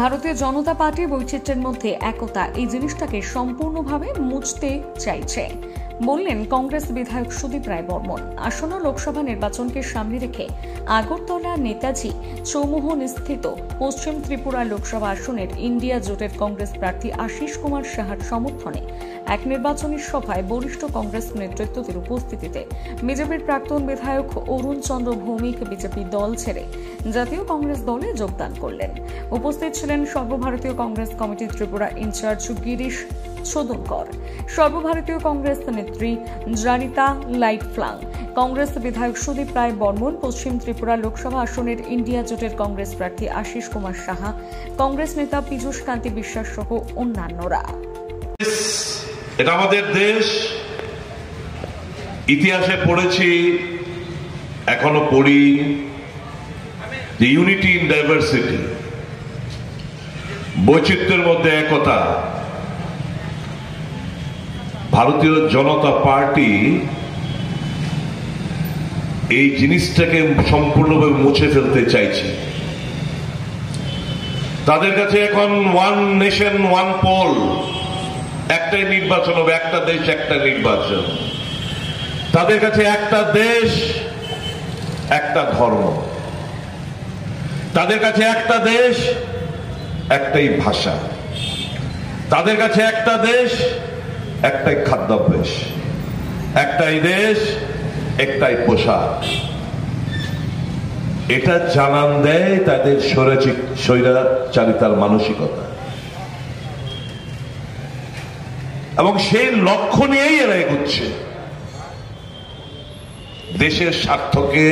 ভারতীয় জনতা পার্টি বৈচিত্র্যের মধ্যে একতা এই জিনিসটাকে সম্পূর্ণভাবে মুছতে চাইছে বললেন কংগ্রেস বিধায়ক সুদীপ রায় বর্মন। আসন্ন লোকসভা নির্বাচনকে সামনে রেখে আগরতলা নেতাজি চৌমুহন স্থিত পশ্চিম ত্রিপুরা লোকসভা আসনের ইন্ডিয়া জোটের কংগ্রেস প্রার্থী আশিস কুমার সাহার সমর্থনে এক নির্বাচনী সভায় বরিষ্ঠ কংগ্রেস নেতৃত্বদের উপস্থিতিতে বিজেপির প্রাক্তন বিধায়ক অরুণ চন্দ্র ভৌমিক বিজেপি দল ছেড়ে জাতীয় কংগ্রেস দলে যোগদান করলেন। উপস্থিত ছিলেন সর্বভারতীয় কংগ্রেস কমিটি ত্রিপুরা ইনচার্জ গিরিশ ছোদনকর, সর্বভারতীয় কংগ্রেস নেত্রী জানিতা লাইটফ্লাং, কংগ্রেস বিধায়ক সুদীপ রায় বর্মন, পশ্চিম ত্রিপুরা লোকসভা আসনের ইন্ডিয়া জোটের কংগ্রেস প্রার্থী আশিস কুমার সাহা, কংগ্রেস নেতা পীযূষ কান্তি বিশ্বাস সহ অন্যান্যরা। এটা আমাদের দেশ, ইতিহাসে পড়েছি, এখনো পড়ি যে ইউনিটি ইন ডাইভার্সিটি, বৈচিত্র্যের মধ্যে একতা। ভারতীয় জনতা পার্টি এই জিনিসটাকে সম্পূর্ণভাবে মুছে ফেলতে চাইছে। তাদের কাছে এখন ওয়ান নেশন ওয়ান পোল, একটাই নির্বাচন হবে, একটা দেশ একটা নির্বাচন। তাদের কাছে একটা দেশ একটা ধর্ম, তাদের কাছে একটা দেশ একটাই ভাষা, তাদের কাছে একটা দেশ একটাই খাদ্যাভ্যাস, একটাই দেশ একটাই পোশাক। এটা জানান দেয় তাদের স্বৈরাচারিতার মানসিকতা, এবং সেই লক্ষ্য নিয়েই এরা এগোচ্ছে। দেশের স্বার্থকে,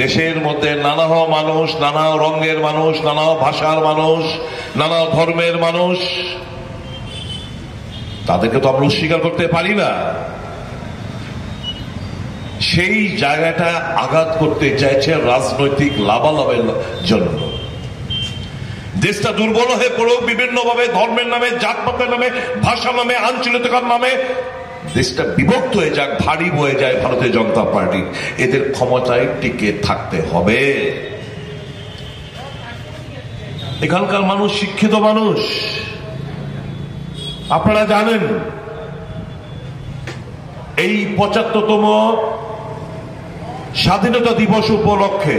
দেশের মধ্যে নানা মানুষ, নানা রঙের মানুষ, নানা ভাষার মানুষ, নানা ধর্মের মানুষ, তাদেরকে তো আমরা অস্বীকার করতে পারি না। সেই জায়গাটা আঘাত করতে চাইছে রাজনৈতিক লাভালাভের জন্য। দেশটা দুর্বল হয়ে পড়ুক বিভিন্নভাবে, ধর্মের নামে, জাতপাতের নামে, ভাষা নামে, আঞ্চলিকতার নামে, দেশটা বিভক্ত হয়ে যাক, ভারী বয়ে যায় ভারতীয় জনতা পার্টি। এদের ক্ষমতায় টিকে থাকতে হবে। এখানকার মানুষ শিক্ষিত মানুষ, আপনারা জানেন এই ৭৫তম স্বাধীনতা দিবস উপলক্ষে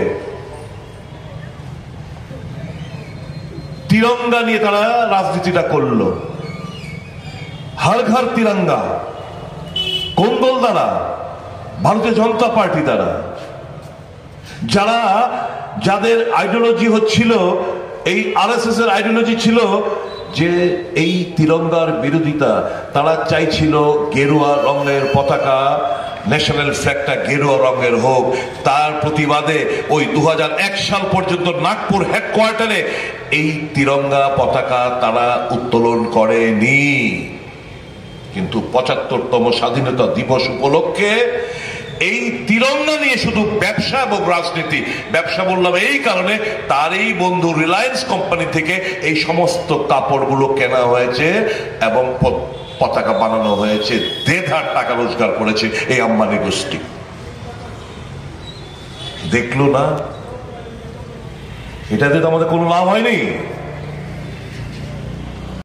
তিরঙ্গা নিয়ে তারা রাজনীতিটা করলো। হর ঘর তিরঙ্গা, কোন দল দ্বারা? ভারতীয় জনতা পার্টি দ্বারা। যারা, যাদের আইডিওলজি হচ্ছিল, এই আরএসএস এর আইডিওলজি ছিল যে এই তিরঙ্গার বিরোধিতা, তারা চাইছিল গেরুয়া রঙের পতাকা, ন্যাশনাল ফ্ল্যাগটা গেরুয়া রঙের হোক। তার প্রতিবাদে ওই ২০০১ সাল পর্যন্ত নাগপুর হেডকোয়ার্টারে এই তিরঙ্গা পতাকা তারা উত্তোলন করেনি। কিন্তু ৭৫তম স্বাধীনতা দিবস উপলক্ষে এই তিরঙ্গা নিয়ে শুধু ব্যবসা এবং রাজনীতি। ব্যবসা বললাম এই কারণে, তার এই বন্ধু রিলায়েন্স কোম্পানি থেকে এই সমস্ত কাপড়গুলো কেনা হয়েছে এবং পতাকা বানানো হয়েছে। দেড় টাকা রোজগার করেছে এই আম্বানি গোষ্ঠী। দেখলো না? এটাতে তো আমাদের কোনো লাভ হয়নি।